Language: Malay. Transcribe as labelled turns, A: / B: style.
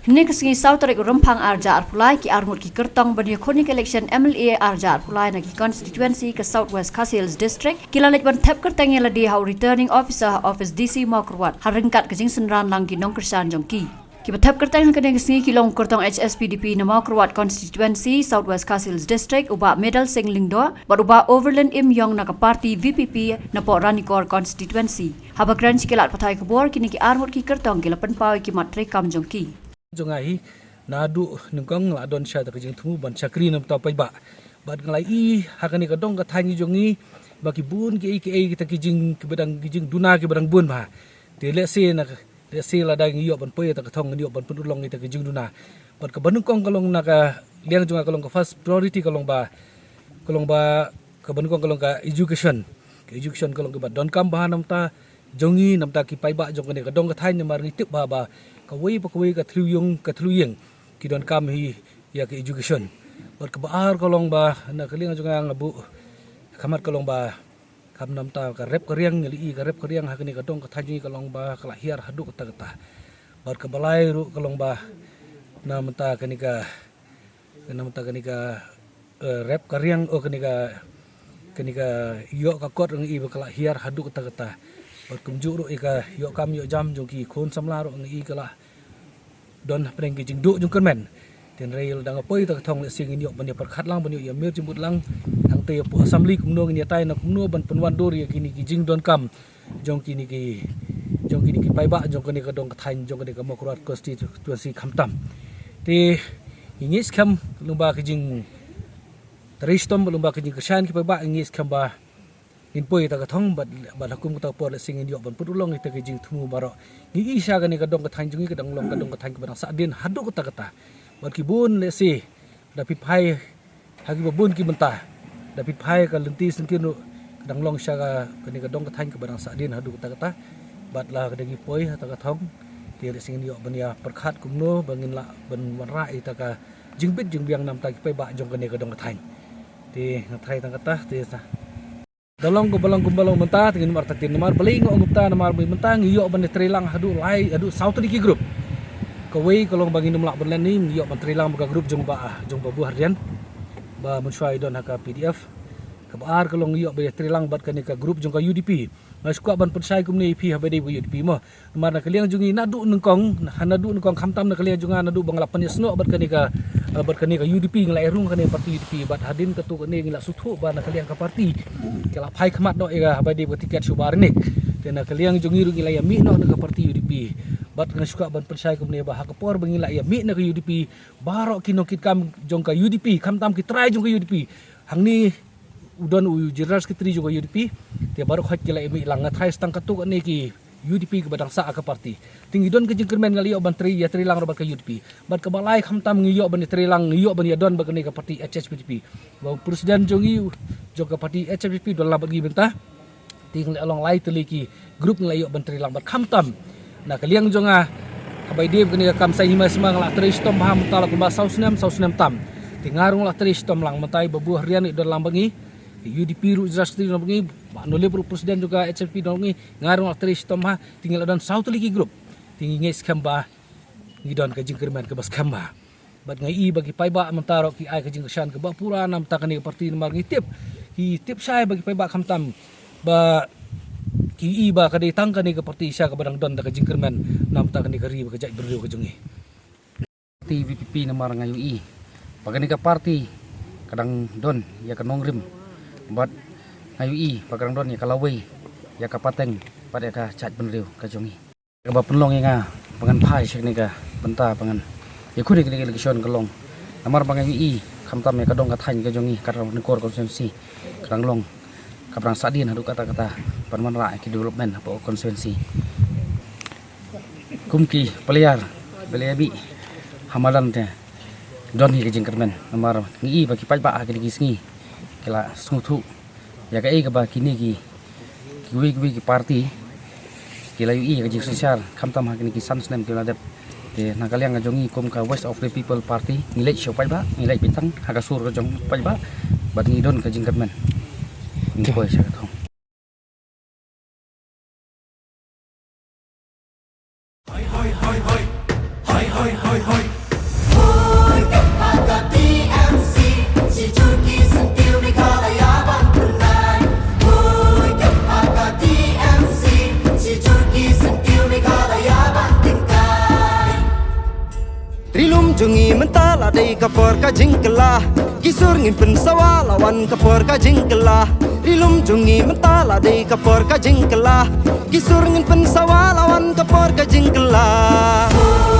A: Ini kesengi South Tarik Rempang Arja Arpulai ki armut ki kertong bani konik election MLA Arja Arpulai na ki constituency ke South West Khasi Hills District kila lek ban tap kerteng yang ladi how returning officer office DC Mokrwat haringkat kejing senran lang ki nong kersan jongki. Ki batap kerteng ke kesengi ki long kertong HSPDP na Mokrwat constituency South West Khasi Hills District uba medal singlingdo bat uba Overland Im Yong na ka party VPP na po Ranikor constituency. Habakran kilat patai kebor kini ki armut ki kertong kila penpau ki matre kam jongki.
B: Jongai nadu nungkong la don sha ta kajing thumu ban chakri nam ta pai ba bat ngalai I hakani ka dong ka thangi jongi baki bun ki kita kijing ki badang kijing duna ki badang bun ba te le se na le se la dang yo ban pai ta ka thong yo ban pun long ita kijing duna bat ka banung kong kalong na ka liang jonga kalong ka first priority kalong ba ka banung kong kalong ka education kalong ka ba don kam ba nam ta jongi nam ta ki pai ba jong ka dong ka thain mar ni tip ba kawai ka thruyung ki don kam hi ya ke education bar ka baar kolong ba na kaling jonga ngabu kamat kolong ba kam nam ta ka rep kriang ngeli ka rep kriang hakni ka dong ka thaji kolong ba kala hiar hadu ka ta bar ka balai ru kolong ba nam ta kanika rep kriang o kanika yo ka kot ngi ba kala hiar hadu ka ta bar kumju ru ika yo kam yo jam jongki khon samla ro ngi kala don preng ki jing du jung kermen ten rail dang apoi ta thong le sing inyo ban perkhat lang ban yo mir jumut lang ang te po assembly kumno ngi tai na kumno ban penwan dor ya kini ki jing don kam jong kini ki pai ba jong kini ka dong ka thain jong kini ka Mokrwat constituency khamtam te ingis kham lumba ki jing tristom lumba ki jing kersan ki pai ba ingis kham ba inpoi ta ka thong bat hakum ta por sing inyo ban putulong ita ki jing thumu baro ngi isa ka ni ka dong ka thain jungi ka dong long ka dong ka thain ka ban sa din hadu ka ta bat ki bun le si dapit phai hagi bun ki benta dapit phai ka lenti sengkin ru dang long sha ka ni ka dong ka thain ka ban sa din hadu ka ta bat la ka dagi poi ta ka thong ti le sing inyo ban ya perkhat kumno bangin la ban wanra ita ka jingbit jingbiang nam ta ki pai ba jong ka ni ka dong ka thain ti ngathai ta ka ta ti sa dalong balong mentah tingin mar tatin mar beling ngong gupta mar mentang yo ban trilang hadu lai hadu South Tarik group kawai kalong bagi numlak berlen ni yo ban trilang baga group jong ba bu harian ba munsyai don haka PDF kabar kalong yo ba trilang bat kan ka group jong ka UDP mas kwa ban pensai kumni pi habade bu UDP mo mar na kaliang jungi nadu nungkong khamtam na kaliang junga nadu bang lapan yasno bat kan ka UDP nglai rung kan parti UDP bat hadin ketu kan ngila suthu ba na kaliang ka parti kala phai khamat do ega habade bu tiket subar nik tena kaliang jungi ru ngila ya mi no ka parti UDP bat na suka ban pensai kumni ba hakapor bangila ya mi na ka UDP baro kinokit kam jong ka UDP khamtam ki try jong ka UDP hangni udon jiras kitri juga UDP dia baru khot kila imi lang ngatrai stang katuk ni ki UDP ke badang sa ka parti tinggi don ke jingkermen ngali yo ban tri ya tri lang robat ke UDP bat ke balai khamtam ngi yo ban tri lang ngi yo ban ya don ba ke parti HSPDP ba presiden jongi joka parti HSPDP don la bagi bentah ting along lai teli ki grup ngali yo ban tri lang bat khamtam na kaliang jonga abai dia ke kam sai hima semang la tri stom ham tala kumba sausnem tam tingarung la tri stom lang matai babu harian don lang bagi UDP ru justri no ngi nole pro presiden juga HSP no ngi ngarung aktris tomha tinggal dan South Tarik group tinggi ngi skamba ngi don ka jingkerman ke bas kamba bat ngai bagi pai ba mentaro ki ai ka jingkersan ke ba pura nam ta kani parti mar ngi tip sai bagi pai ba khamtam ba ki ba ka ditang kani ke parti sya ka badang don ka jingkerman nam ta kani ka ri ka jai berdu ka jungi TVPP namar ngai bagani ka parti kadang don ya ka nongrim bat ngayui pagrang don ya kalawai ya kapateng pada ka chat benriu ka jongi ka ba penlong nga pangan phai sek ni ka benta pangan ya khuri ke election kalong namar bangayui khamtam ya kadong ka thain ka jongi karang nikor konstituensi karang long kabrang sadin hadu kata-kata perman ra ki development apa konstituensi kumki peliar belebi hamalan te don hi ke jingkermen namar ngi bagi pai ba ki gisngi kala sungtu ya ka ba kini ki parti kila ui ka jing sosial khamtam ha kini ki sansnem kila dep te nakaliang ngajongi kom ka West of the People Party ngilai siopai ba ngilai pitang ha ka sur ka jong pai ba bat ngidon ka jingkermen ngi poi sa ka
C: Hoi hoi hoi hoi hoi hoi hoi hoi mentala dei kapor ka jingkela kisur ngin pen sawa lawan kapor ka jingkela rilum jungi mentala dei kapor ka jingkela kisur ngin pen sawa lawan kapor ka jingkela